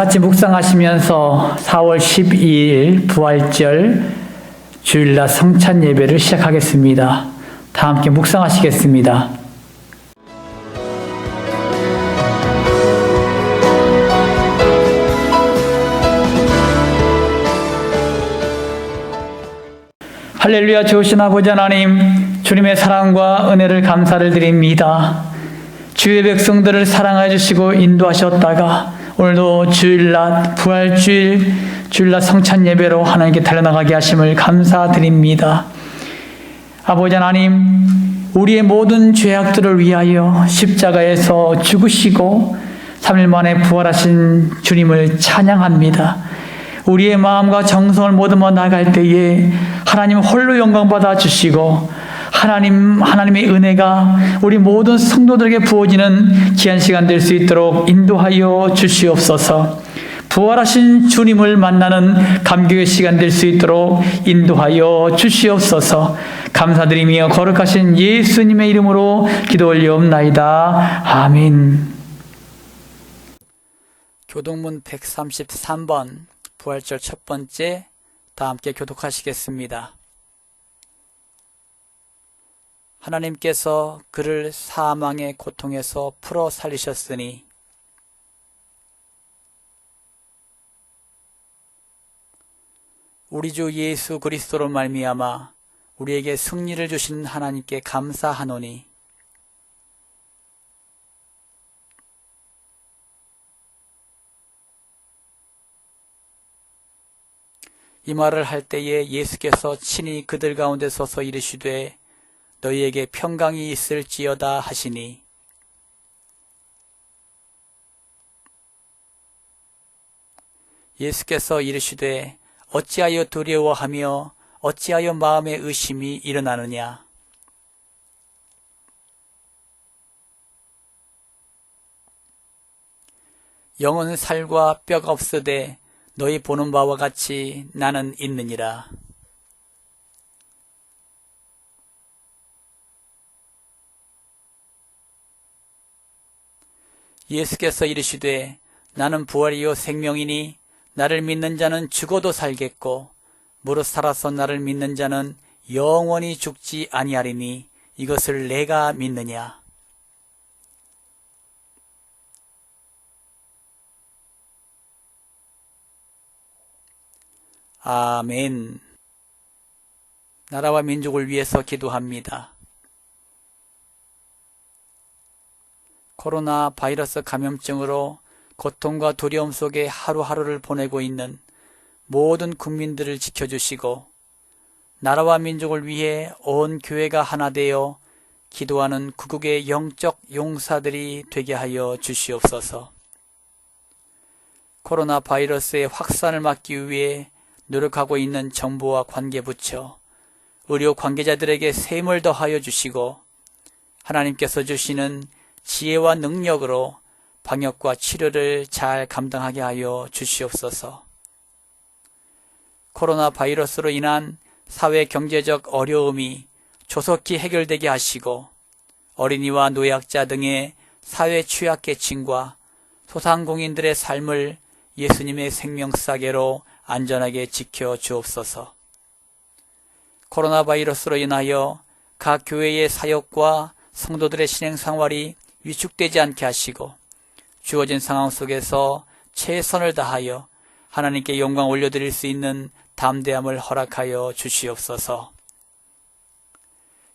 같이 묵상하시면서 4월 12일 부활절 주일날 성찬 예배를 시작하겠습니다. 다 함께 묵상하시겠습니다. 할렐루야. 좋으신 아버지 하나님, 주님의 사랑과 은혜를 감사를 드립니다. 주의 백성들을 사랑해 주시고 인도하셨다가 오늘도 주일날 부활주일 주일날 성찬 예배로 하나님께 달려나가게 하심을 감사드립니다. 아버지 하나님, 우리의 모든 죄악들을 위하여 십자가에서 죽으시고 3일 만에 부활하신 주님을 찬양합니다. 우리의 마음과 정성을 모두 나갈 때에 하나님 홀로 영광 받아 주시고 하나님의 은혜가 우리 모든 성도들에게 부어지는 귀한 시간 될 수 있도록 인도하여 주시옵소서. 부활하신 주님을 만나는 감격의 시간 될 수 있도록 인도하여 주시옵소서. 감사드리며 거룩하신 예수님의 이름으로 기도 올리옵나이다. 아멘. 교동문 133번 부활절 첫 번째, 다 함께 교독하시겠습니다. 하나님께서 그를 사망의 고통에서 풀어 살리셨으니 우리 주 예수 그리스도로 말미암아 우리에게 승리를 주신 하나님께 감사하노니 이 말을 할 때에 예수께서 친히 그들 가운데 서서 이르시되 너희에게 평강이 있을지어다 하시니 예수께서 이르시되 어찌하여 두려워하며 어찌하여 마음에 의심이 일어나느냐. 영은 살과 뼈가 없으되 너희 보는 바와 같이 나는 있느니라. 예수께서 이르시되 나는 부활이요 생명이니 나를 믿는 자는 죽어도 살겠고 무릇 살아서 나를 믿는 자는 영원히 죽지 아니하리니 이것을 내가 믿느냐. 아멘. 나라와 민족을 위해서 기도합니다. 코로나 바이러스 감염증으로 고통과 두려움 속에 하루하루를 보내고 있는 모든 국민들을 지켜주시고 나라와 민족을 위해 온 교회가 하나 되어 기도하는 구국의 영적 용사들이 되게 하여 주시옵소서. 코로나 바이러스의 확산을 막기 위해 노력하고 있는 정부와 관계부처, 의료 관계자들에게 셈을 더하여 주시고 하나님께서 주시는 지혜와 능력으로 방역과 치료를 잘 감당하게 하여 주시옵소서. 코로나 바이러스로 인한 사회 경제적 어려움이 조속히 해결되게 하시고 어린이와 노약자 등의 사회 취약계층과 소상공인들의 삶을 예수님의 생명사계로 안전하게 지켜 주옵소서. 코로나 바이러스로 인하여 각 교회의 사역과 성도들의 신앙생활이 위축되지 않게 하시고 주어진 상황 속에서 최선을 다하여 하나님께 영광 올려드릴 수 있는 담대함을 허락하여 주시옵소서.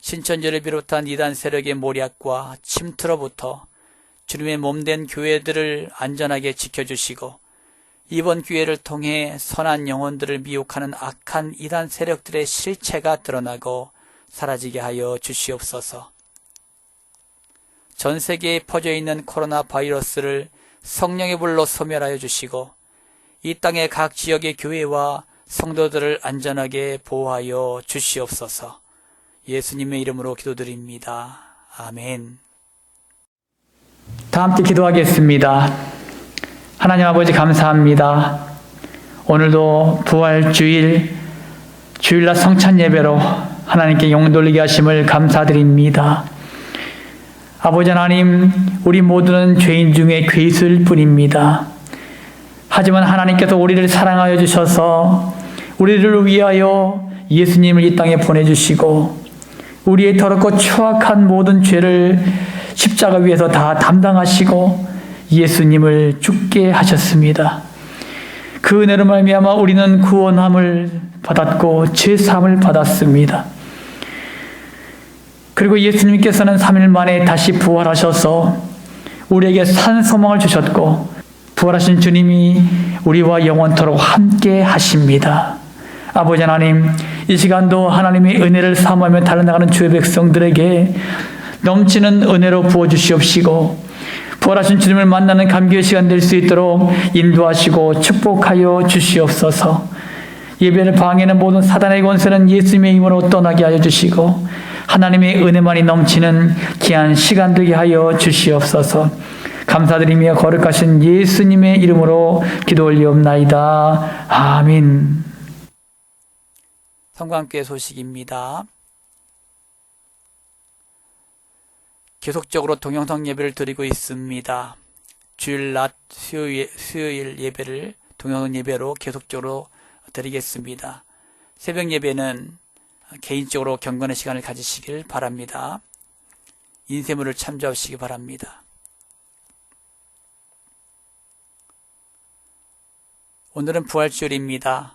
신천지를 비롯한 이단 세력의 모략과 침투로부터 주님의 몸된 교회들을 안전하게 지켜주시고 이번 기회를 통해 선한 영혼들을 미혹하는 악한 이단 세력들의 실체가 드러나고 사라지게 하여 주시옵소서. 전 세계에 퍼져 있는 코로나 바이러스를 성령의 불로 소멸하여 주시고 이 땅의 각 지역의 교회와 성도들을 안전하게 보호하여 주시옵소서. 예수님의 이름으로 기도드립니다. 아멘. 다 함께 기도하겠습니다. 하나님 아버지 감사합니다. 오늘도 부활주일 주일날 성찬 예배로 하나님께 영광 돌리게 하심을 감사드립니다. 아버지 하나님, 우리 모두는 죄인 중에 괴수일 뿐입니다. 하지만 하나님께서 우리를 사랑하여 주셔서 우리를 위하여 예수님을 이 땅에 보내주시고 우리의 더럽고 추악한 모든 죄를 십자가 위에서 다 담당하시고 예수님을 죽게 하셨습니다. 그 은혜로 말미암아 우리는 구원함을 받았고 죄사함을 받았습니다. 그리고 예수님께서는 3일 만에 다시 부활하셔서 우리에게 산 소망을 주셨고 부활하신 주님이 우리와 영원토록 함께 하십니다. 아버지 하나님, 이 시간도 하나님의 은혜를 사모하며 달려나가는 주의 백성들에게 넘치는 은혜로 부어주시옵시고 부활하신 주님을 만나는 감격의 시간 될 수 있도록 인도하시고 축복하여 주시옵소서. 예배를 방해하는 모든 사단의 권세는 예수님의 이름으로 떠나게 하여 주시고 하나님의 은혜만이 넘치는 귀한 시간 되게 하여 주시옵소서. 감사드리며 거룩하신 예수님의 이름으로 기도 올리옵나이다. 아멘. 성광교회 소식입니다. 계속적으로 동영상 예배를 드리고 있습니다. 주일 낮 수요일 예배를 동영상 예배로 계속적으로 드리겠습니다. 새벽 예배는 개인적으로 경건의 시간을 가지시길 바랍니다. 인쇄물을 참조하시기 바랍니다. 오늘은 부활주일입니다.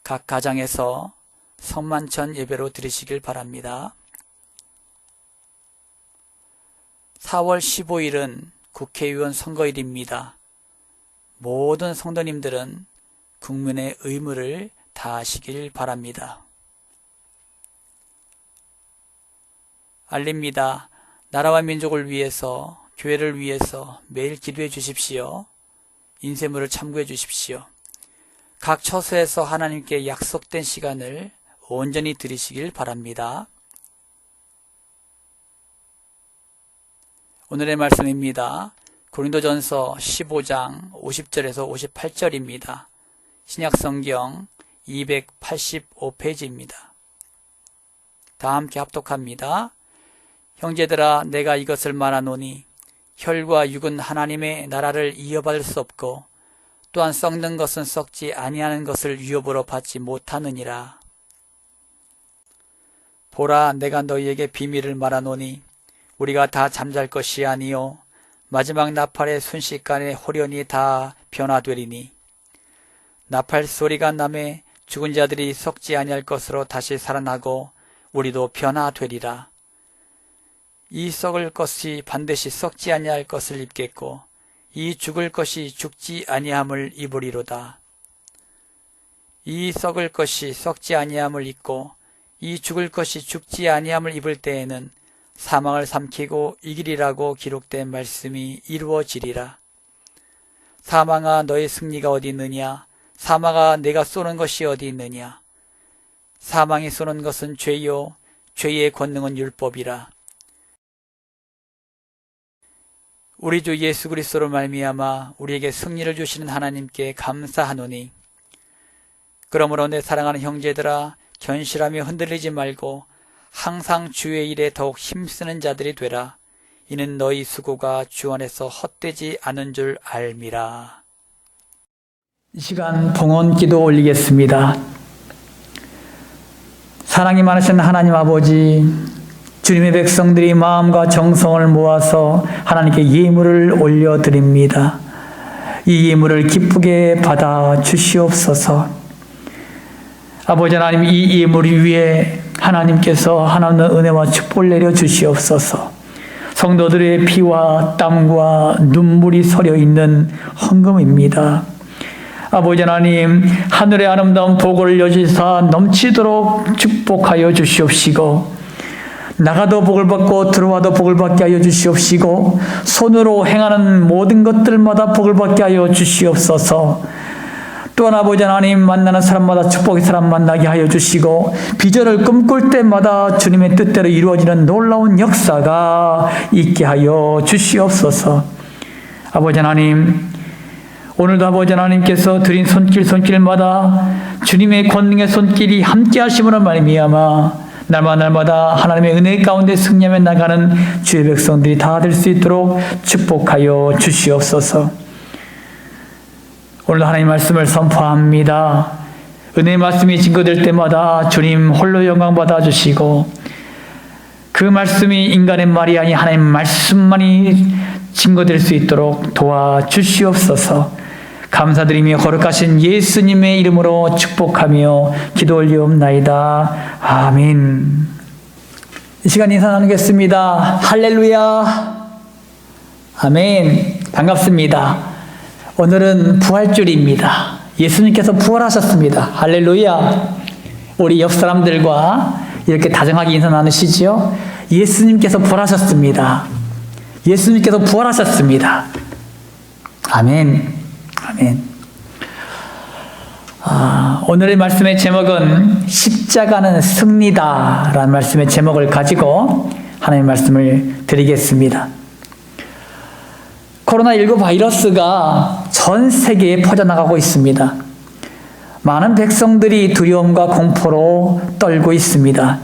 각 가정에서 성만천 예배로 드리시길 바랍니다. 4월 15일은 국회의원 선거일입니다. 모든 성도님들은 국민의 의무를 다하시길 바랍니다. 알립니다. 나라와 민족을 위해서, 교회를 위해서 매일 기도해 주십시오. 인쇄물을 참고해 주십시오. 각 처소에서 하나님께 약속된 시간을 온전히 드리시길 바랍니다. 오늘의 말씀입니다. 고린도전서 15장 50절에서 58절입니다. 신약성경 285페이지입니다. 다 함께 합독합니다. 형제들아, 내가 이것을 말하노니 혈과 육은 하나님의 나라를 이어받을 수 없고 또한 썩는 것은 썩지 아니하는 것을 유업으로 받지 못하느니라. 보라, 내가 너희에게 비밀을 말하노니 우리가 다 잠잘 것이 아니요 마지막 나팔의 순식간에 호련히 다 변화되리니 나팔 소리가 나매 죽은 자들이 썩지 아니할 것으로 다시 살아나고 우리도 변화되리라. 이 썩을 것이 반드시 썩지 아니할 것을 입겠고 이 죽을 것이 죽지 아니함을 입으리로다. 이 썩을 것이 썩지 아니함을 입고 이 죽을 것이 죽지 아니함을 입을 때에는 사망을 삼키고 이기리라고 기록된 말씀이 이루어지리라. 사망아, 너의 승리가 어디 있느냐? 사망아, 내가 쏘는 것이 어디 있느냐? 사망이 쏘는 것은 죄요, 죄의 권능은 율법이라. 우리 주 예수 그리스도로 말미암아 우리에게 승리를 주시는 하나님께 감사하노니 그러므로 내 사랑하는 형제들아, 견실하며 흔들리지 말고 항상 주의 일에 더욱 힘쓰는 자들이 되라. 이는 너희 수고가 주 안에서 헛되지 않은 줄 알미라. 이 시간 봉헌 기도 올리겠습니다. 사랑이 많으신 하나님 아버지, 주님의 백성들이 마음과 정성을 모아서 하나님께 예물을 올려드립니다. 이 예물을 기쁘게 받아 주시옵소서. 아버지 하나님, 이 예물 위에 하나님께서 하나님의 은혜와 축복을 내려 주시옵소서. 성도들의 피와 땀과 눈물이 서려 있는 헌금입니다. 아버지 하나님, 하늘의 아름다운 복을 여지사 넘치도록 축복하여 주시옵시고 나가도 복을 받고 들어와도 복을 받게 하여 주시옵시고 손으로 행하는 모든 것들마다 복을 받게 하여 주시옵소서. 또한 아버지 하나님, 만나는 사람마다 축복의 사람 만나게 하여 주시고 비전을 꿈꿀 때마다 주님의 뜻대로 이루어지는 놀라운 역사가 있게 하여 주시옵소서. 아버지 하나님, 오늘도 아버지 하나님께서 드린 손길마다 주님의 권능의 손길이 함께 하심으로 말미암아 날마다 하나님의 은혜 가운데 승리하며 나가는 주의 백성들이 다 될 수 있도록 축복하여 주시옵소서. 오늘도 하나님 말씀을 선포합니다. 은혜의 말씀이 증거될 때마다 주님 홀로 영광 받아주시고 그 말씀이 인간의 말이 아니 하나님 말씀만이 증거될 수 있도록 도와주시옵소서. 감사드리며 거룩하신 예수님의 이름으로 축복하며 기도 올리옵나이다. 아멘. 이 시간 인사 나누겠습니다. 할렐루야. 아멘. 반갑습니다. 오늘은 부활주일입니다. 예수님께서 부활하셨습니다. 할렐루야. 우리 옆 사람들과 이렇게 다정하게 인사 나누시죠? 예수님께서 부활하셨습니다. 예수님께서 부활하셨습니다. 아멘. 아멘. 오늘의 말씀의 제목은 십자가는 승리다 라는 말씀의 제목을 가지고 하나님의 말씀을 드리겠습니다. 코로나19 바이러스가 전 세계에 퍼져나가고 있습니다. 많은 백성들이 두려움과 공포로 떨고 있습니다.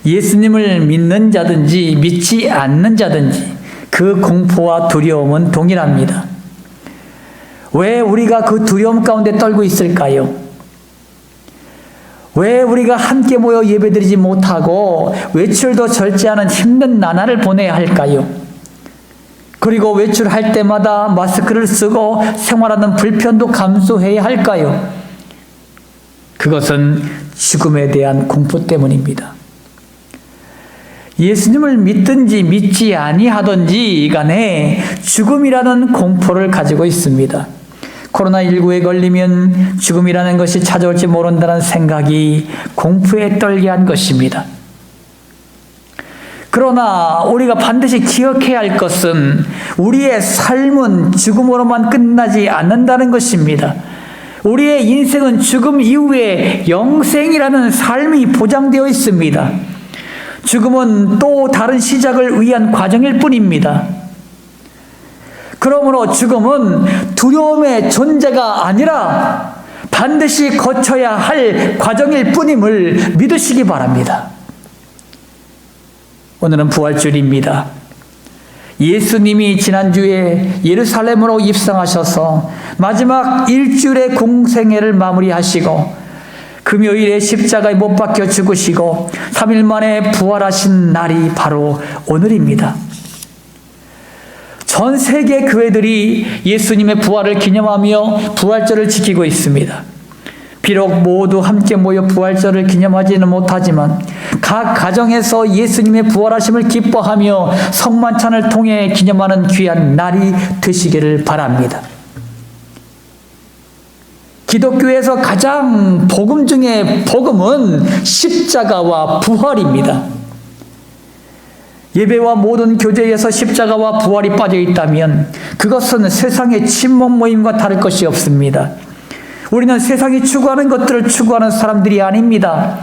예수님을 믿는 자든지 믿지 않는 자든지 그 공포와 두려움은 동일합니다. 왜 우리가 그 두려움 가운데 떨고 있을까요? 왜 우리가 함께 모여 예배드리지 못하고 외출도 절제하는 힘든 나날을 보내야 할까요? 그리고 외출할 때마다 마스크를 쓰고 생활하는 불편도 감수해야 할까요? 그것은 죽음에 대한 공포 때문입니다. 예수님을 믿든지 믿지 아니하든지 간에 죽음이라는 공포를 가지고 있습니다. 코로나19에 걸리면 죽음이라는 것이 찾아올지 모른다는 생각이 공포에 떨게 한 것입니다. 그러나 우리가 반드시 기억해야 할 것은 우리의 삶은 죽음으로만 끝나지 않는다는 것입니다. 우리의 인생은 죽음 이후에 영생이라는 삶이 보장되어 있습니다. 죽음은 또 다른 시작을 위한 과정일 뿐입니다. 그러므로 죽음은 두려움의 존재가 아니라 반드시 거쳐야 할 과정일 뿐임을 믿으시기 바랍니다. 오늘은 부활주일입니다. 예수님이 지난주에 예루살렘으로 입성하셔서 마지막 일주일의 공생애를 마무리하시고 금요일에 십자가에 못 박혀 죽으시고 3일 만에 부활하신 날이 바로 오늘입니다. 전 세계 교회들이 예수님의 부활을 기념하며 부활절을 지키고 있습니다. 비록 모두 함께 모여 부활절을 기념하지는 못하지만 각 가정에서 예수님의 부활하심을 기뻐하며 성만찬을 통해 기념하는 귀한 날이 되시기를 바랍니다. 기독교에서 가장 복음 중에 복음은 십자가와 부활입니다. 예배와 모든 교제에서 십자가와 부활이 빠져 있다면 그것은 세상의 친목 모임과 다를 것이 없습니다. 우리는 세상이 추구하는 것들을 추구하는 사람들이 아닙니다.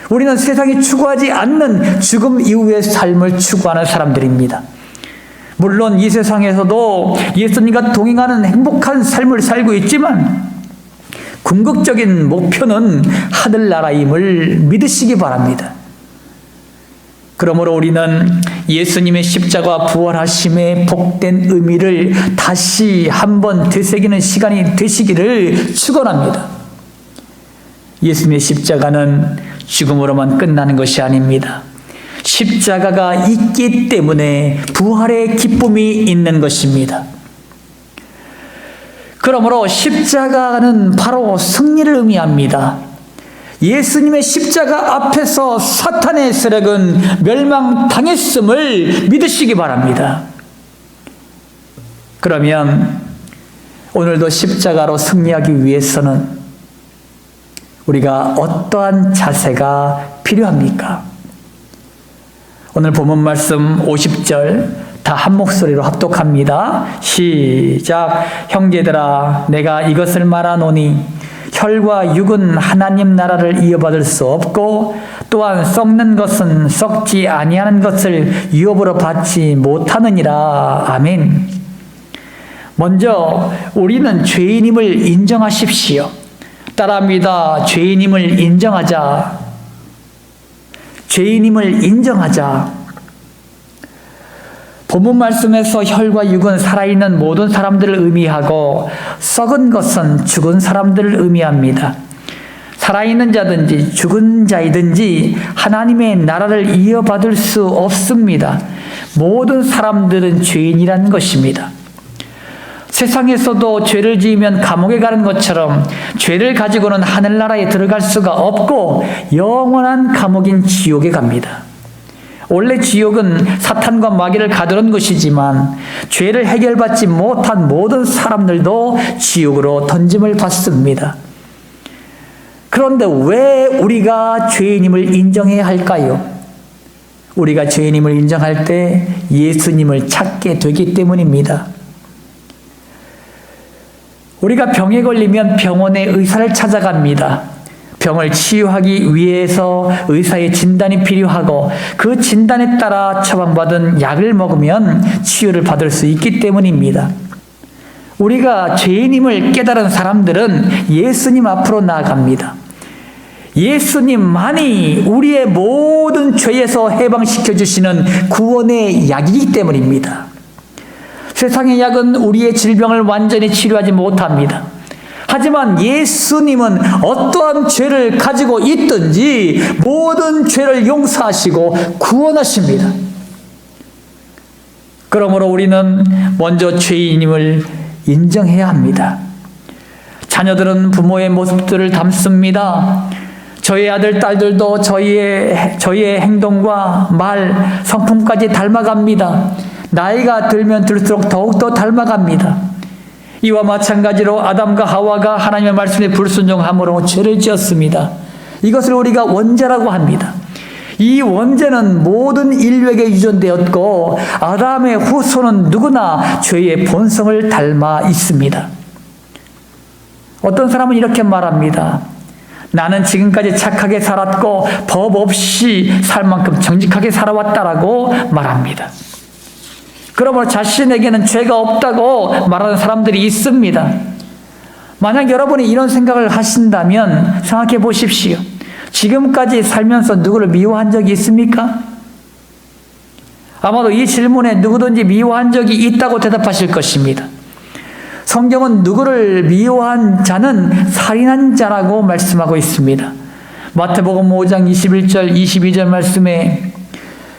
우리는 세상이 추구하지 않는 죽음 이후의 삶을 추구하는 사람들입니다. 물론 이 세상에서도 예수님과 동행하는 행복한 삶을 살고 있지만 궁극적인 목표는 하늘나라임을 믿으시기 바랍니다. 그러므로 우리는 예수님의 십자가 부활하심의 복된 의미를 다시 한번 되새기는 시간이 되시기를 축원합니다. 예수님의 십자가는 죽음으로만 끝나는 것이 아닙니다. 십자가가 있기 때문에 부활의 기쁨이 있는 것입니다. 그러므로 십자가는 바로 승리를 의미합니다. 예수님의 십자가 앞에서 사탄의 세력은 멸망당했음을 믿으시기 바랍니다. 그러면 오늘도 십자가로 승리하기 위해서는 우리가 어떠한 자세가 필요합니까? 오늘 본문 말씀 50절 다 한 목소리로 합독합니다. 시작. 형제들아 내가 이것을 말하노니 혈과 육은 하나님 나라를 이어받을 수 없고 또한 썩는 것은 썩지 아니하는 것을 유업으로 받지 못하느니라. 아멘. 먼저 우리는 죄인임을 인정하십시오. 따라합니다. 죄인임을 인정하자. 죄인임을 인정하자. 본문 말씀에서 혈과 육은 살아있는 모든 사람들을 의미하고 썩은 것은 죽은 사람들을 의미합니다. 살아있는 자든지 죽은 자이든지 하나님의 나라를 이어받을 수 없습니다. 모든 사람들은 죄인이라는 것입니다. 세상에서도 죄를 지으면 감옥에 가는 것처럼 죄를 가지고는 하늘나라에 들어갈 수가 없고 영원한 감옥인 지옥에 갑니다. 원래 지옥은 사탄과 마귀를 가두는 것이지만 죄를 해결받지 못한 모든 사람들도 지옥으로 던짐을 받습니다. 그런데 왜 우리가 죄인임을 인정해야 할까요? 우리가 죄인임을 인정할 때 예수님을 찾게 되기 때문입니다. 우리가 병에 걸리면 병원에 의사를 찾아갑니다. 병을 치유하기 위해서 의사의 진단이 필요하고 그 진단에 따라 처방받은 약을 먹으면 치유를 받을 수 있기 때문입니다. 우리가 죄인임을 깨달은 사람들은 예수님 앞으로 나아갑니다. 예수님만이 우리의 모든 죄에서 해방시켜 주시는 구원의 약이기 때문입니다. 세상의 약은 우리의 질병을 완전히 치료하지 못합니다. 하지만 예수님은 어떠한 죄를 가지고 있든지 모든 죄를 용서하시고 구원하십니다. 그러므로 우리는 먼저 죄인임을 인정해야 합니다. 자녀들은 부모의 모습들을 닮습니다. 저희 아들, 딸들도 저희의 행동과 말, 성품까지 닮아갑니다. 나이가 들면 들수록 더욱더 닮아갑니다. 이와 마찬가지로 아담과 하와가 하나님의 말씀에 불순종함으로 죄를 지었습니다. 이것을 우리가 원죄라고 합니다. 이 원죄는 모든 인류에게 유전되었고 아담의 후손은 누구나 죄의 본성을 닮아 있습니다. 어떤 사람은 이렇게 말합니다. 나는 지금까지 착하게 살았고 법 없이 살 만큼 정직하게 살아왔다라고 말합니다. 그러므로 자신에게는 죄가 없다고 말하는 사람들이 있습니다. 만약 여러분이 이런 생각을 하신다면 생각해 보십시오. 지금까지 살면서 누구를 미워한 적이 있습니까? 아마도 이 질문에 누구든지 미워한 적이 있다고 대답하실 것입니다. 성경은 누구를 미워한 자는 살인한 자라고 말씀하고 있습니다. 마태복음 5장 21절 22절 말씀에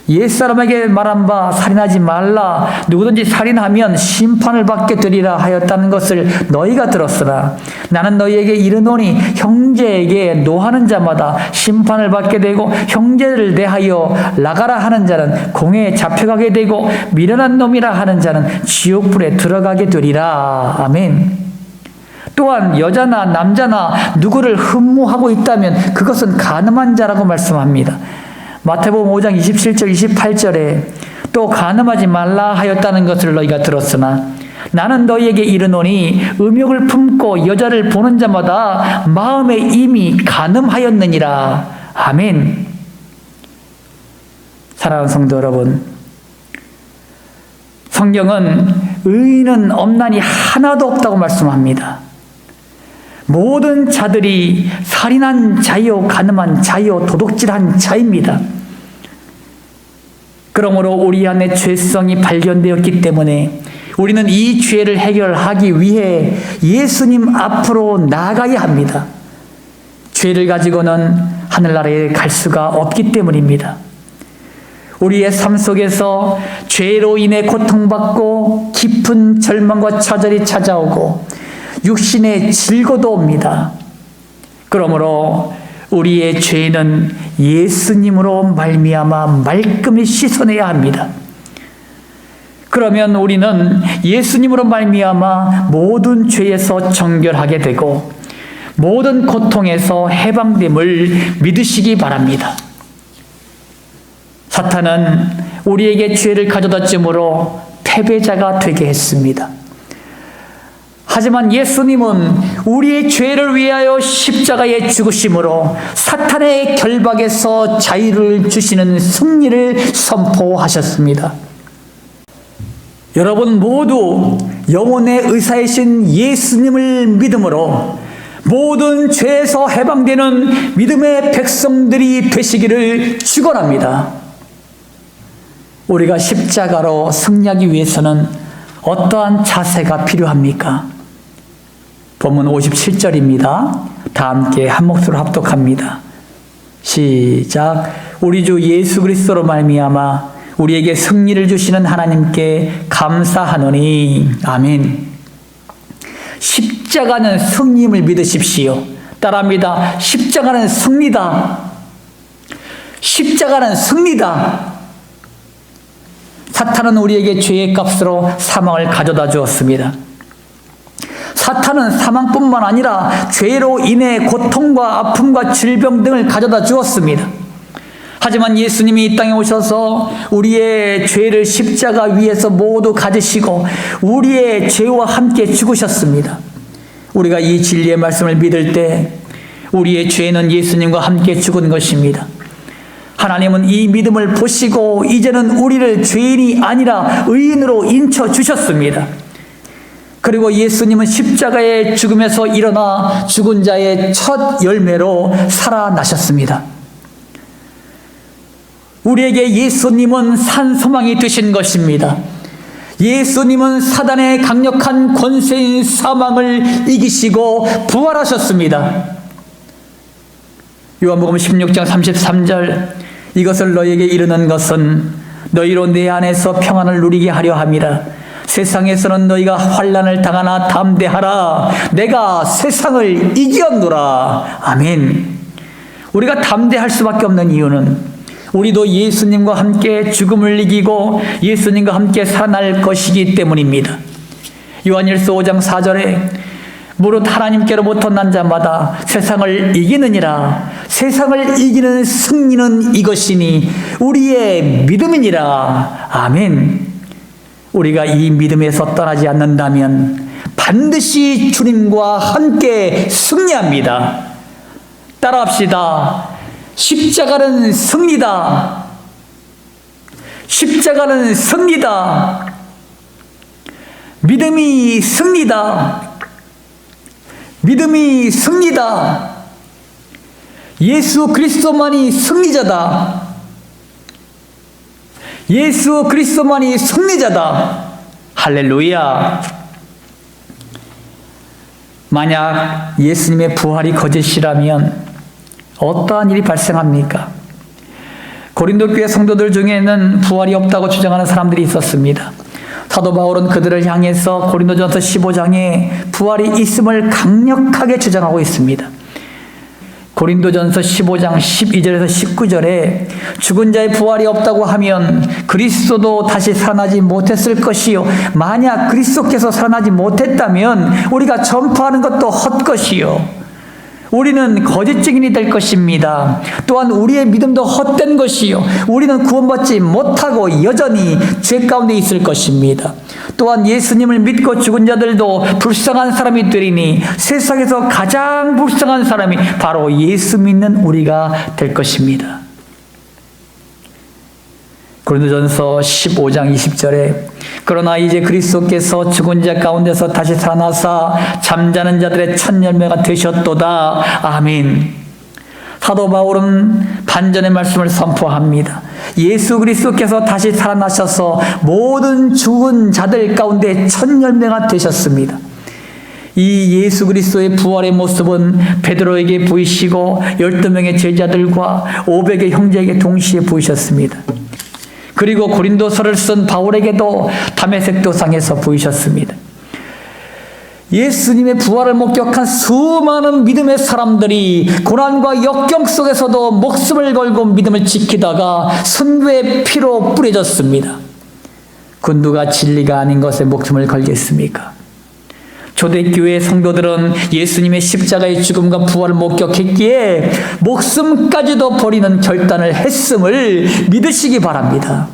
옛사람에게 말한 바 살인하지 말라 누구든지 살인하면 심판을 받게 되리라 하였다는 것을 너희가 들었으나 나는 너희에게 이르노니 형제에게 노하는 자마다 심판을 받게 되고 형제를 대하여 나가라 하는 자는 공회에 잡혀가게 되고 미련한 놈이라 하는 자는 지옥불에 들어가게 되리라. 아멘. 또한 여자나 남자나 누구를 흠모하고 있다면 그것은 간음한 자라고 말씀합니다. 마태복음 5장 27절 28절에 또 간음하지 말라 하였다는 것을 너희가 들었으나 나는 너희에게 이르노니 음욕을 품고 여자를 보는 자마다 마음에 이미 간음하였느니라. 아멘. 사랑하는 성도 여러분, 성경은 의인은 없나니 하나도 없다고 말씀합니다. 모든 자들이 살인한 자요, 간음한 자요, 도둑질한 자입니다. 그러므로 우리 안에 죄성이 발견되었기 때문에 우리는 이 죄를 해결하기 위해 예수님 앞으로 나아가야 합니다. 죄를 가지고는 하늘나라에 갈 수가 없기 때문입니다. 우리의 삶 속에서 죄로 인해 고통받고 깊은 절망과 좌절이 찾아오고 육신의 질고도 옵니다. 그러므로 우리의 죄는 예수님으로 말미암아 말끔히 씻어내야 합니다. 그러면 우리는 예수님으로 말미암아 모든 죄에서 정결하게 되고 모든 고통에서 해방됨을 믿으시기 바랍니다. 사탄은 우리에게 죄를 가져다 줌으로 패배자가 되게 했습니다. 하지만 예수님은 우리의 죄를 위하여 십자가에 죽으심으로 사탄의 결박에서 자유를 주시는 승리를 선포하셨습니다. 여러분 모두 영혼의 의사이신 예수님을 믿음으로 모든 죄에서 해방되는 믿음의 백성들이 되시기를 축원합니다. 우리가 십자가로 승리하기 위해서는 어떠한 자세가 필요합니까? 본문 57절입니다. 다 함께 한 목소리로 합독합니다. 시작. 우리 주 예수 그리스도로 말미암아 우리에게 승리를 주시는 하나님께 감사하노니. 아멘. 십자가는 승리임을 믿으십시오. 따라합니다. 십자가는 승리다. 십자가는 승리다. 사탄은 우리에게 죄의 값으로 사망을 가져다 주었습니다. 사탄은 사망뿐만 아니라 죄로 인해 고통과 아픔과 질병 등을 가져다 주었습니다. 하지만 예수님이 이 땅에 오셔서 우리의 죄를 십자가 위에서 모두 가지시고 우리의 죄와 함께 죽으셨습니다. 우리가 이 진리의 말씀을 믿을 때 우리의 죄는 예수님과 함께 죽은 것입니다. 하나님은 이 믿음을 보시고 이제는 우리를 죄인이 아니라 의인으로 인쳐주셨습니다. 그리고 예수님은 십자가의 죽음에서 일어나 죽은 자의 첫 열매로 살아나셨습니다. 우리에게 예수님은 산 소망이 되신 것입니다. 예수님은 사단의 강력한 권세인 사망을 이기시고 부활하셨습니다. 요한복음 16장 33절 이것을 너희에게 이르는 것은 너희로 내 안에서 평안을 누리게 하려 함이라. 세상에서는 너희가 환난을 당하나 담대하라. 내가 세상을 이겼노라. 아멘. 우리가 담대할 수밖에 없는 이유는 우리도 예수님과 함께 죽음을 이기고 예수님과 함께 살아날 것이기 때문입니다. 요한일서 5장 4절에 무릇 하나님께로부터 난 자마다 세상을 이기느니라. 세상을 이기는 승리는 이것이니 우리의 믿음이니라. 아멘. 우리가 이 믿음에서 떠나지 않는다면 반드시 주님과 함께 승리합니다. 따라합시다. 십자가는 승리다. 십자가는 승리다. 믿음이 승리다. 믿음이 승리다. 예수 그리스도만이 승리자다. 예수 그리스도만이 승리자다. 할렐루야. 만약 예수님의 부활이 거짓이라면 어떠한 일이 발생합니까? 고린도 교회 성도들 중에는 부활이 없다고 주장하는 사람들이 있었습니다. 사도 바울은 그들을 향해서 고린도전서 15장에 부활이 있음을 강력하게 주장하고 있습니다. 고린도전서 15장 12절에서 19절에 죽은 자의 부활이 없다고 하면 그리스도도 다시 살아나지 못했을 것이요 만약 그리스도께서 살아나지 못했다면 우리가 전파하는 것도 헛것이요 우리는 거짓 증인이 될 것입니다. 또한 우리의 믿음도 헛된 것이요 우리는 구원받지 못하고 여전히 죄 가운데 있을 것입니다. 또한 예수님을 믿고 죽은 자들도 불쌍한 사람이 되리니 세상에서 가장 불쌍한 사람이 바로 예수 믿는 우리가 될 것입니다. 고린도전서 15장 20절에 그러나 이제 그리스도께서 죽은 자 가운데서 다시 살아나사 잠자는 자들의 첫 열매가 되셨도다. 아멘. 사도 바울은 반전의 말씀을 선포합니다. 예수 그리스도께서 다시 살아나셔서 모든 죽은 자들 가운데 첫 열매가 되셨습니다. 이 예수 그리스도의 부활의 모습은 베드로에게 보이시고 12명의 제자들과 500의 형제에게 동시에 보이셨습니다. 그리고 고린도서를 쓴 바울에게도 다메섹 도상에서 보이셨습니다. 예수님의 부활을 목격한 수많은 믿음의 사람들이 고난과 역경 속에서도 목숨을 걸고 믿음을 지키다가 선교의 피로 뿌려졌습니다. 그 누가 진리가 아닌 것에 목숨을 걸겠습니까? 초대교회 성도들은 예수님의 십자가의 죽음과 부활을 목격했기에 목숨까지도 버리는 결단을 했음을 믿으시기 바랍니다.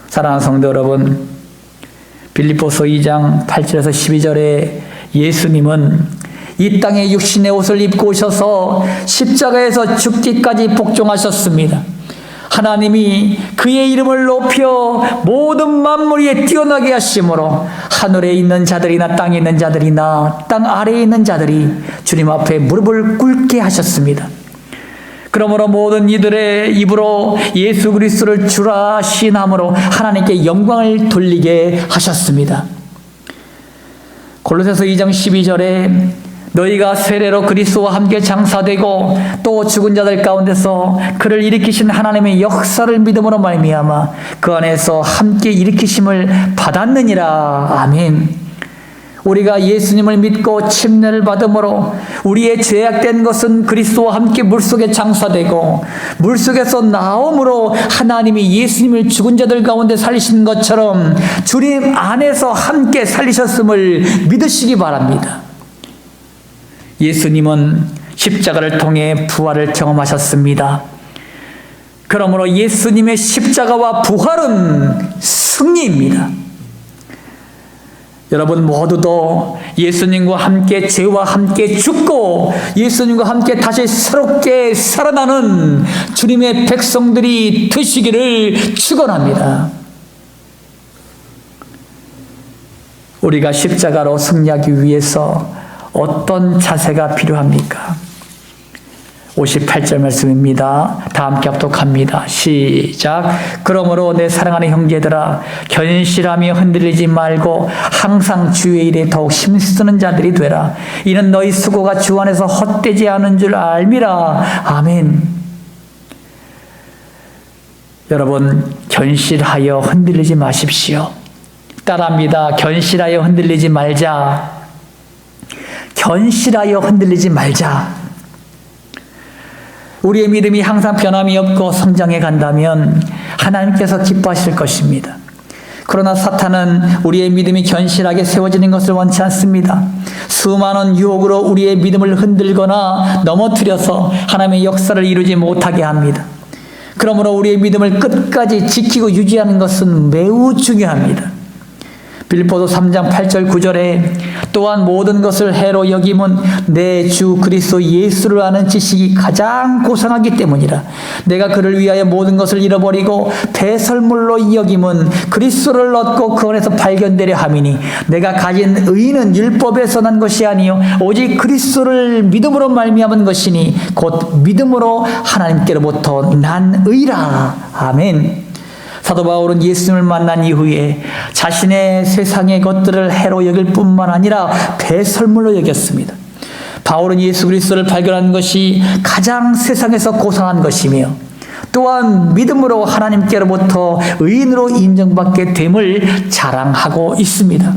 사랑하는 성도 여러분, 빌립보서 2장 8절에서 12절에 예수님은 이 땅에 육신의 옷을 입고 오셔서 십자가에서 죽기까지 복종하셨습니다. 하나님이 그의 이름을 높여 모든 만물 위에 뛰어나게 하심으로 하늘에 있는 자들이나 땅에 있는 자들이나 땅 아래에 있는 자들이 주님 앞에 무릎을 꿇게 하셨습니다. 그러므로 모든 이들의 입으로 예수 그리스도를 주라 시인함으로 하나님께 영광을 돌리게 하셨습니다. 골로새서 2장 12절에 너희가 세례로 그리스도와 함께 장사되고 또 죽은 자들 가운데서 그를 일으키신 하나님의 역사를 믿음으로 말미암아 그 안에서 함께 일으키심을 받았느니라. 아멘. 우리가 예수님을 믿고 침례를 받음으로 우리의 죄악된 것은 그리스도와 함께 물속에 장사되고 물속에서 나옴으로 하나님이 예수님을 죽은 자들 가운데 살리신 것처럼 주님 안에서 함께 살리셨음을 믿으시기 바랍니다. 예수님은 십자가를 통해 부활을 경험하셨습니다. 그러므로 예수님의 십자가와 부활은 승리입니다. 여러분 모두도 예수님과 함께 죄와 함께 죽고 예수님과 함께 다시 새롭게 살아나는 주님의 백성들이 되시기를 축원합니다. 우리가 십자가로 승리하기 위해서 어떤 자세가 필요합니까? 58절 말씀입니다. 다 함께 합독합니다. 시작. 그러므로 내 사랑하는 형제들아 견실하며 흔들리지 말고 항상 주의 일에 더욱 힘쓰는 자들이 되라. 이는 너희 수고가 주 안에서 헛되지 않은 줄 알미라. 아멘. 여러분 견실하여 흔들리지 마십시오. 따라합니다. 견실하여 흔들리지 말자. 견실하여 흔들리지 말자. 우리의 믿음이 항상 변함이 없고 성장해 간다면 하나님께서 기뻐하실 것입니다. 그러나 사탄은 우리의 믿음이 견실하게 세워지는 것을 원치 않습니다. 수많은 유혹으로 우리의 믿음을 흔들거나 넘어뜨려서 하나님의 역사를 이루지 못하게 합니다. 그러므로 우리의 믿음을 끝까지 지키고 유지하는 것은 매우 중요합니다. 빌립보서 3장 8절 9절에 또한 모든 것을 해로 여김은 내 주 그리스도 예수를 아는 지식이 가장 고상하기 때문이라. 내가 그를 위하여 모든 것을 잃어버리고 배설물로 여김은 그리스도를 얻고 그 안에서 발견되려 함이니 내가 가진 의는 율법에서 난 것이 아니요 오직 그리스도를 믿음으로 말미암은 것이니 곧 믿음으로 하나님께로부터 난 의라. 아멘. 사도 바울은 예수님을 만난 이후에 자신의 세상의 것들을 해로 여길 뿐만 아니라 배설물로 여겼습니다. 바울은 예수 그리스도를 발견한 것이 가장 세상에서 고상한 것이며 또한 믿음으로 하나님께로부터 의인으로 인정받게 됨을 자랑하고 있습니다.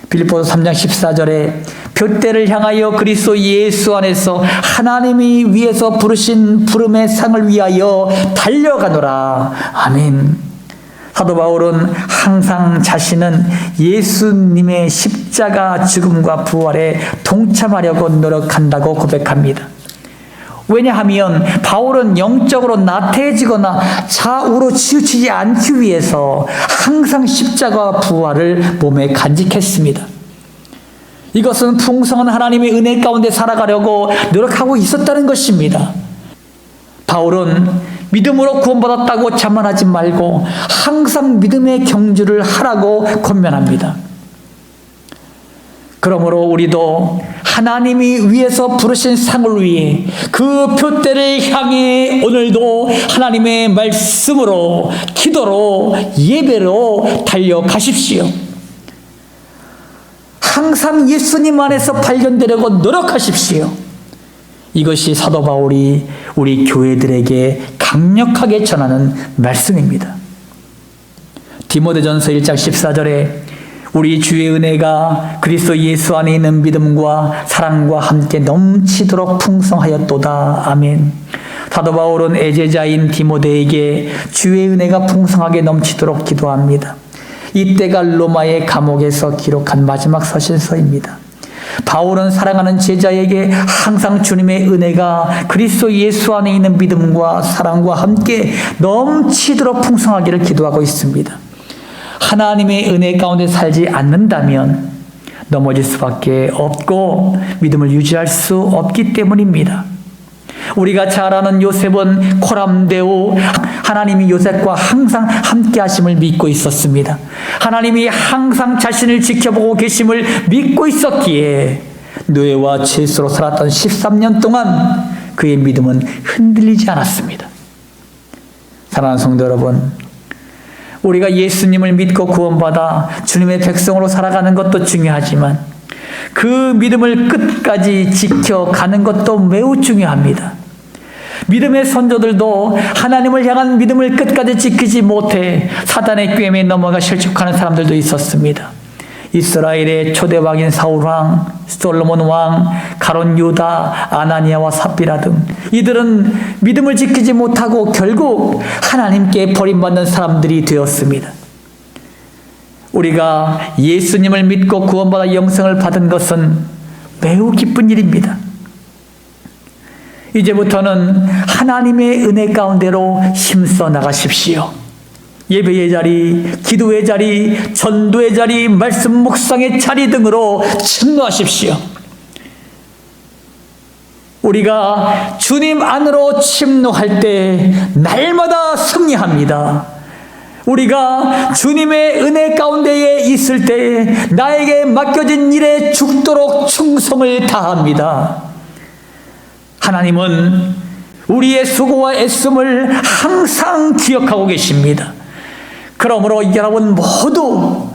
빌립보서 3장 14절에 둯대를 향하여 그리스도 예수 안에서 하나님이 위에서 부르신 부름의 상을 위하여 달려가노라. 아멘. 사도 바울은 항상 자신은 예수님의 십자가 죽음과 부활에 동참하려고 노력한다고 고백합니다. 왜냐하면 바울은 영적으로 나태해지거나 좌우로 치우치지 않기 위해서 항상 십자가와 부활을 몸에 간직했습니다. 이것은 풍성한 하나님의 은혜 가운데 살아가려고 노력하고 있었다는 것입니다. 바울은 믿음으로 구원받았다고 자만하지 말고 항상 믿음의 경주를 하라고 권면합니다. 그러므로 우리도 하나님이 위에서 부르신 상을 위해 그 둯대를 향해 오늘도 하나님의 말씀으로 기도로 예배로 달려가십시오. 항상 예수님 안에서 발견되려고 노력하십시오. 이것이 사도 바울이 우리 교회들에게 강력하게 전하는 말씀입니다. 디모데전서 1장 14절에 우리 주의 은혜가 그리스도 예수 안에 있는 믿음과 사랑과 함께 넘치도록 풍성하였도다. 아멘. 사도 바울은 애제자인 디모데에게 주의 은혜가 풍성하게 넘치도록 기도합니다. 이때가 로마의 감옥에서 기록한 마지막 서신서입니다. 바울은 사랑하는 제자에게 항상 주님의 은혜가 그리스도 예수 안에 있는 믿음과 사랑과 함께 넘치도록 풍성하기를 기도하고 있습니다. 하나님의 은혜 가운데 살지 않는다면 넘어질 수밖에 없고 믿음을 유지할 수 없기 때문입니다. 우리가 잘 아는 요셉은 코람데오 하나님이 요셉과 항상 함께 하심을 믿고 있었습니다. 하나님이 항상 자신을 지켜보고 계심을 믿고 있었기에 노예와 죄수로 살았던 13년 동안 그의 믿음은 흔들리지 않았습니다. 사랑하는 성도 여러분, 우리가 예수님을 믿고 구원받아 주님의 백성으로 살아가는 것도 중요하지만 그 믿음을 끝까지 지켜가는 것도 매우 중요합니다. 믿음의 선조들도 하나님을 향한 믿음을 끝까지 지키지 못해 사단의 꾀임에 넘어가 실족하는 사람들도 있었습니다. 이스라엘의 초대 왕인 사울왕, 솔로몬왕, 가론 유다, 아나니아와 삽비라 등 이들은 믿음을 지키지 못하고 결국 하나님께 버림받는 사람들이 되었습니다. 우리가 예수님을 믿고 구원받아 영생을 받은 것은 매우 기쁜 일입니다. 이제부터는 하나님의 은혜 가운데로 힘써 나가십시오. 예배의 자리, 기도의 자리, 전도의 자리, 말씀 묵상의 자리 등으로 침노하십시오. 우리가 주님 안으로 침노할 때 날마다 승리합니다. 우리가 주님의 은혜 가운데에 있을 때 나에게 맡겨진 일에 죽도록 충성을 다합니다. 하나님은 우리의 수고와 애씀을 항상 기억하고 계십니다. 그러므로 여러분 모두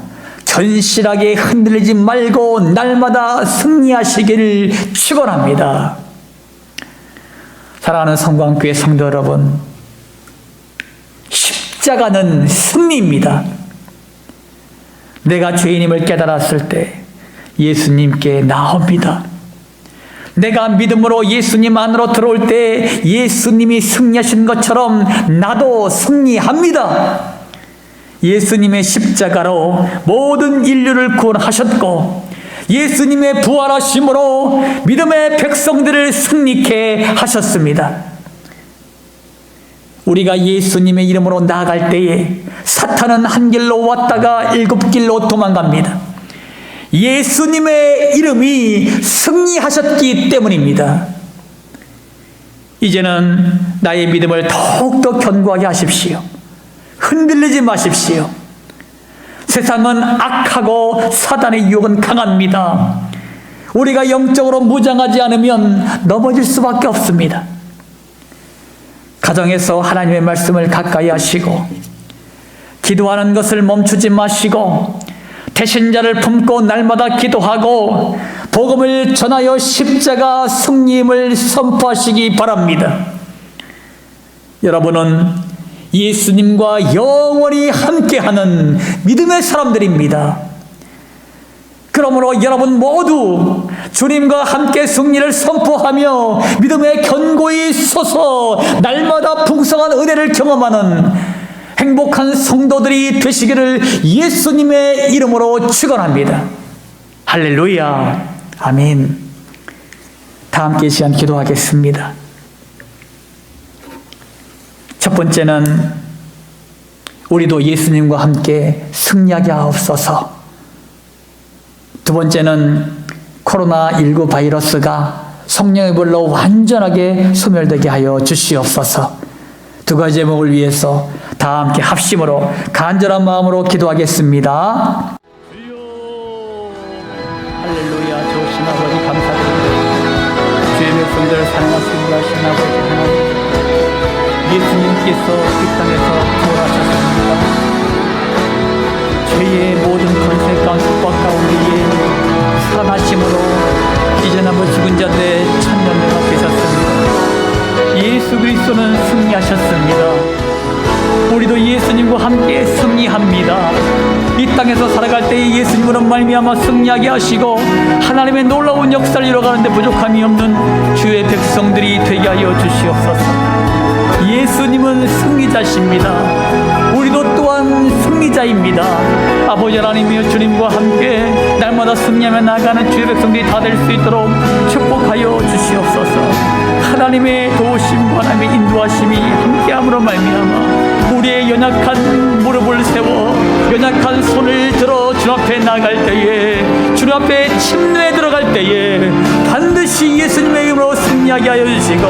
견실하게 흔들리지 말고 날마다 승리하시기를 축원합니다. 사랑하는 성광교회 성도 여러분, 십자가는 승리입니다. 내가 죄인임을 깨달았을 때 예수님께 나옵니다. 내가 믿음으로 예수님 안으로 들어올 때 예수님이 승리하신 것처럼 나도 승리합니다. 예수님의 십자가로 모든 인류를 구원하셨고 예수님의 부활하심으로 믿음의 백성들을 승리케 하셨습니다. 우리가 예수님의 이름으로 나아갈 때에 사탄은 한 길로 왔다가 7길로 도망갑니다. 예수님의 이름이 승리하셨기 때문입니다. 이제는 나의 믿음을 더욱더 견고하게 하십시오. 흔들리지 마십시오. 세상은 악하고 사단의 유혹은 강합니다. 우리가 영적으로 무장하지 않으면 넘어질 수밖에 없습니다. 가정에서 하나님의 말씀을 가까이 하시고 기도하는 것을 멈추지 마시고 대신자를 품고 날마다 기도하고 복음을 전하여 십자가 승리임을 선포하시기 바랍니다. 여러분은 예수님과 영원히 함께하는 믿음의 사람들입니다. 그러므로 여러분 모두 주님과 함께 승리를 선포하며 믿음에 견고히 서서 날마다 풍성한 은혜를 경험하는 행복한 성도들이 되시기를 예수님의 이름으로 축원합니다. 할렐루야. 아멘. 다 함께 시간 기도하겠습니다. 첫 번째는 우리도 예수님과 함께 승리하게 하옵소서. 두 번째는 코로나19 바이러스가 성령의 불로 완전하게 소멸되게 하여 주시옵소서. 두 가지 제목을 위해서 다 함께 합심으로 간절한 마음으로 기도하겠습니다. 할렐루야. 좋으신 아버지 감사드립니다. 주의 백성들을 사랑하시고 하신 아버지 하나님, 예수님께서 이 땅에서 부활하셨습니다. 죄의 모든 권세 가운데 살아나심으로 이제 남은 죽은 자들의 천년대가 되셨습니다. 예수 그리스도는 승리하셨습니다. 우리도 예수님과 함께 승리합니다. 이 땅에서 살아갈 때 예수님으로 말미암아 승리하게 하시고 하나님의 놀라운 역사를 이뤄가는데 부족함이 없는 주의 백성들이 되게 하여 주시옵소서. 예수님은 승리자십니다. 우리도 또한 승리자입니다. 아버지 하나님이여 주님과 함께 날마다 승리하며 나아가는 주의 백성들이 다 될 수 있도록 축복하여 주시옵소서. 하나님의 도우심과 하나님의 인도하심이 함께함으로 말미암아 우리의 연약한 무릎을 세워 연약한 손을 들어 주 앞에 나갈 때에 주 앞에 침례에 들어갈 때에 반드시 예수님의 이름으로 승리하게 하여 주시고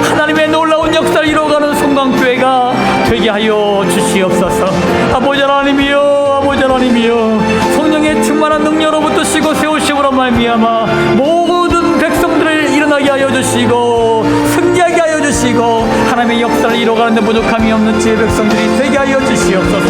하나님의 놀라운 역사를 이루어가는 송강교회가 되게 하여 주시옵소서. 아버지 하나님이여, 아버지 하나님이여, 성령의 충만한 능력으로부터 쉬고 세우심으로 말미암아 모든 주시고 승리하게 하여 주시고 하나님의 역사를 이뤄가는데 부족함이 없는 주의 백성들이 되게 하여 주시옵소서.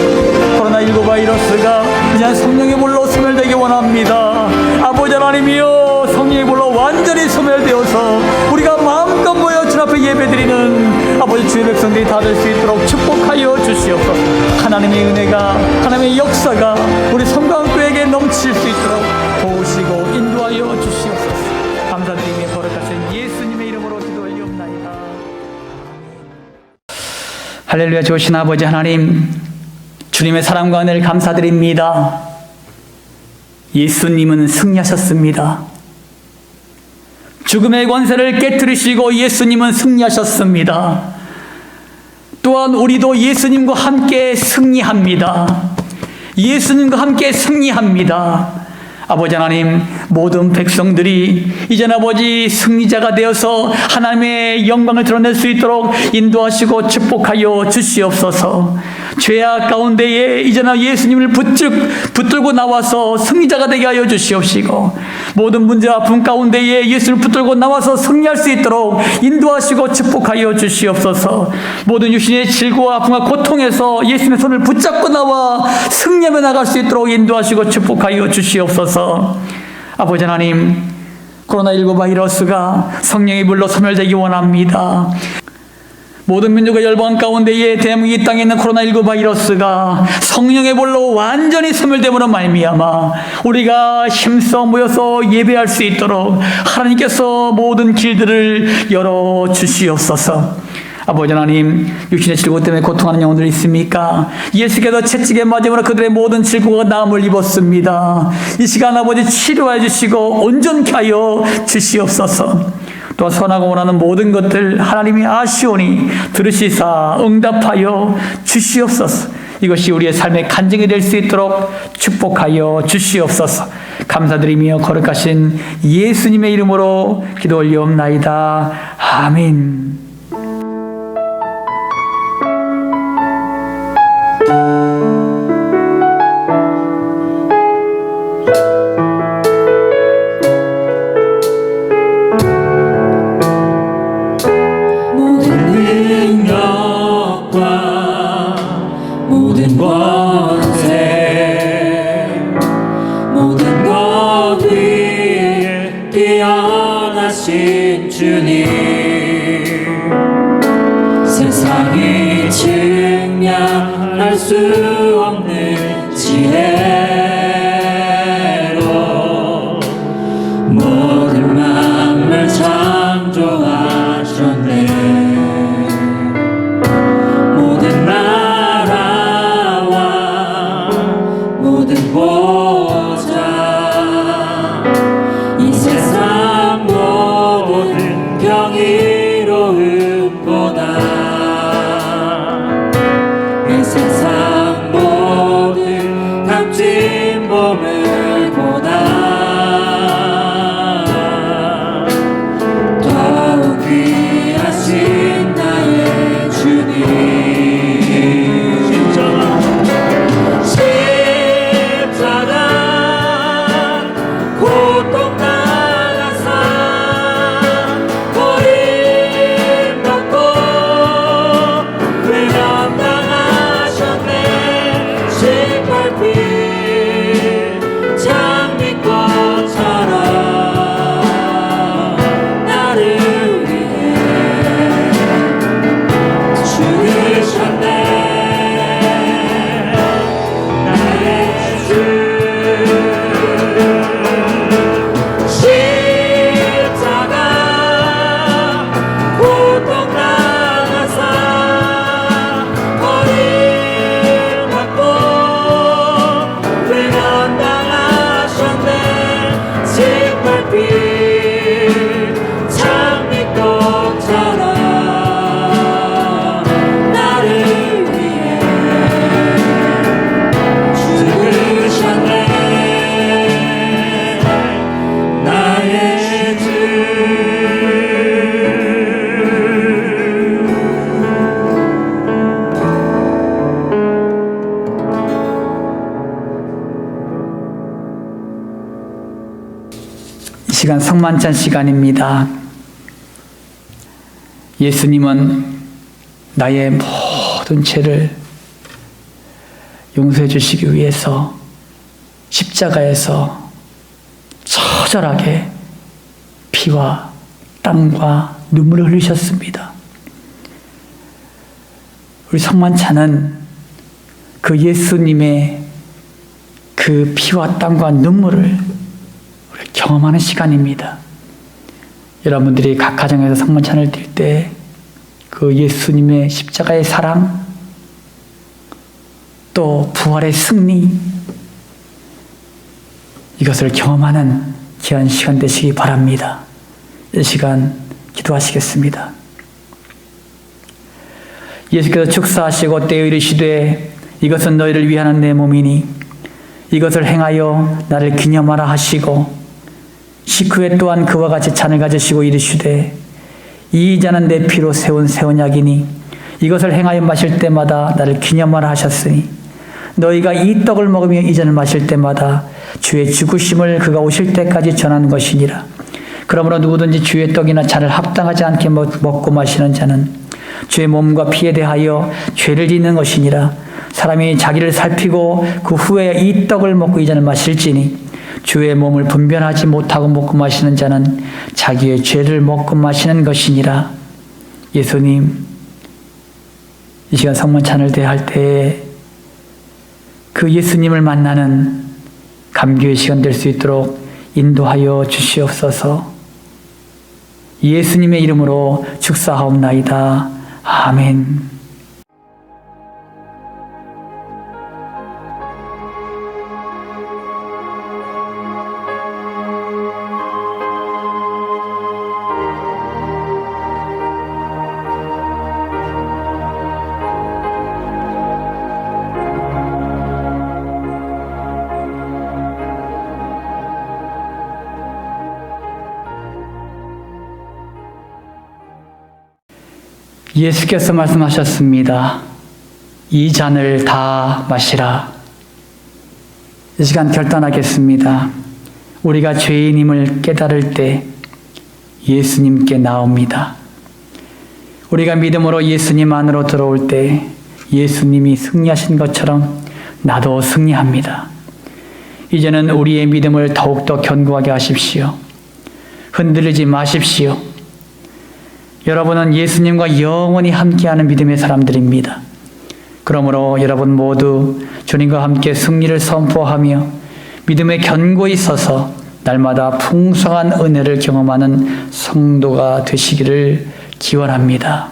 코로나19 바이러스가 그냥 성령의 불로 소멸되기 원합니다. 아버지 하나님이여, 성령의 불로 완전히 소멸되어서 우리가 마음껏 모여 주 앞에 예배드리는 아버지 주의 백성들이 다 될 수 있도록 축복하여 주시옵소서. 하나님의 은혜가, 하나님의 역사가 우리 성광교회에게 넘칠 수 있도록 도우시고 인도하여 주시옵소서. 감사드리며 거룩하신 예수님의 이름으로 기도 올리옵나이다. 할렐루야. 좋으신 아버지 하나님, 주님의 사랑과 은혜를 감사드립니다. 예수님은 승리하셨습니다. 죽음의 권세를 깨뜨리시고 예수님은 승리하셨습니다. 또한 우리도 예수님과 함께 승리합니다. 예수님과 함께 승리합니다. 아버지 하나님, 모든 백성들이 이제는 아버지 승리자가 되어서 하나님의 영광을 드러낼 수 있도록 인도하시고 축복하여 주시옵소서. 죄악 가운데에 이제는 예수님을 붙들고 나와서 승리자가 되게 하여 주시옵시고, 모든 문제와 아픔 가운데에 예수를 붙들고 나와서 승리할 수 있도록 인도하시고 축복하여 주시옵소서. 모든 육신의 질고와 아픔과 고통에서 예수님의 손을 붙잡고 나와 승리하며 나갈 수 있도록 인도하시고 축복하여 주시옵소서. 아버지 하나님, 코로나19 바이러스가 성령의 불로 소멸되기 원합니다. 모든 민족의 열방 가운데에 대한민국 이 땅에 있는 코로나19 바이러스가 성령의 불로 완전히 소멸됨으로 말미암아 우리가 힘써 모여서 예배할 수 있도록 하나님께서 모든 길들을 열어주시옵소서. 아버지 하나님, 육신의 질고 때문에 고통하는 영혼들 있습니까? 예수께서 채찍에 맞음으로 그들의 모든 질고가 나음을 입었습니다. 이 시간 아버지 치료해 주시고 온전케 하여 주시옵소서. 또 선하고 원하는 모든 것들 하나님이 아시오니 들으시사 응답하여 주시옵소서. 이것이 우리의 삶의 간증이 될 수 있도록 축복하여 주시옵소서. 감사드리며 거룩하신 예수님의 이름으로 기도 올리옵나이다. 아멘. 주님, 세상이 증명할 수 없는 지혜로 모든 만물 창조하셨네. 모든 나라와 모든 보좌, 이 세상 모든 병이로움보다 이 세상 모든 값진 보물보다 더욱 귀하신 나의 주님. 십자가 고통당한 삶 버림받고 외면당하셨네. 십팔빛 장미꽃처럼 나를 위해 죽으셨네. 나의 주 십자가 고통당한 삶 버림받고 외면당하셨네. 십팔빛 장미꽃처럼 나를 위해 죽으셨네. 나의 주. 이 시간 성만찬 시간입니다. 예수님은 나의 모든 죄를 용서해 주시기 위해서 십자가에서 처절하게 피와 땀과 눈물을 흘리셨습니다. 우리 성만찬은 그 예수님의 그 피와 땀과 눈물을 경험하는 시간입니다. 여러분들이 각 가정에서 성만찬을 드릴 때 그 예수님의 십자가의 사랑, 또 부활의 승리, 이것을 경험하는 귀한 시간 되시기 바랍니다. 이 시간 기도하시겠습니다. 예수께서 축사하시고 때에 이르시되 이것은 너희를 위하는 내 몸이니 이것을 행하여 나를 기념하라 하시고 식후에 또한 그와 같이 잔을 가지시고 이르시되 이 잔은 내 피로 세운 새 언약이니 이것을 행하여 마실 때마다 나를 기념하라 하셨으니 너희가 이 떡을 먹으며 이 잔을 마실 때마다 주의 죽으심을 그가 오실 때까지 전하는 것이니라. 그러므로 누구든지 주의 떡이나 잔을 합당하지 않게 먹고 마시는 자는 주의 몸과 피에 대하여 죄를 짓는 것이니라. 사람이 자기를 살피고 그 후에 이 떡을 먹고 이 잔을 마실지니 주의 몸을 분별하지 못하고 먹고 마시는 자는 자기의 죄를 먹고 마시는 것이니라. 예수님, 이 시간 성만찬을 대할 때에 그 예수님을 만나는 감격의 시간 될 수 있도록 인도하여 주시옵소서. 예수님의 이름으로 축사하옵나이다. 아멘. 예수께서 말씀하셨습니다. 이 잔을 다 마시라. 이 시간 결단하겠습니다. 우리가 죄인임을 깨달을 때 예수님께 나옵니다. 우리가 믿음으로 예수님 안으로 들어올 때 예수님이 승리하신 것처럼 나도 승리합니다. 이제는 우리의 믿음을 더욱더 견고하게 하십시오. 흔들리지 마십시오. 여러분은 예수님과 영원히 함께하는 믿음의 사람들입니다. 그러므로 여러분 모두 주님과 함께 승리를 선포하며 믿음에 견고히 서서 날마다 풍성한 은혜를 경험하는 성도가 되시기를 기원합니다.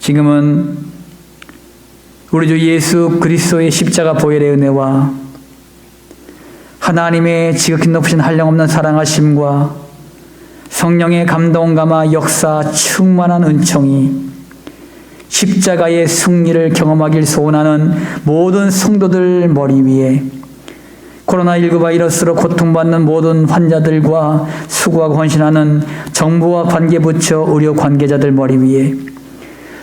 지금은 우리 주 예수 그리스도의 십자가 보혈의 은혜와 하나님의 지극히 높으신 한량없는 사랑하심과 성령의 감동 감화 역사 충만한 은총이 십자가의 승리를 경험하길 소원하는 모든 성도들 머리 위에 코로나19 바이러스로 고통받는 모든 환자들과 수고하고 헌신하는 정부와 관계부처 의료 관계자들 머리 위에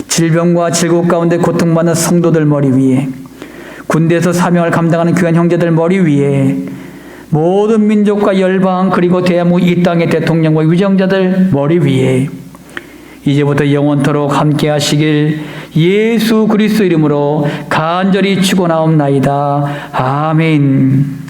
질병과 질곡 가운데 고통받는 성도들 머리 위에 군대에서 사명을 감당하는 귀한 형제들 머리 위에 모든 민족과 열방 그리고 대한민국 이 땅의 대통령과 위정자들 머리 위에 이제부터 영원토록 함께 하시길 예수 그리스도 이름으로 간절히 축원하옵나이다. 아멘.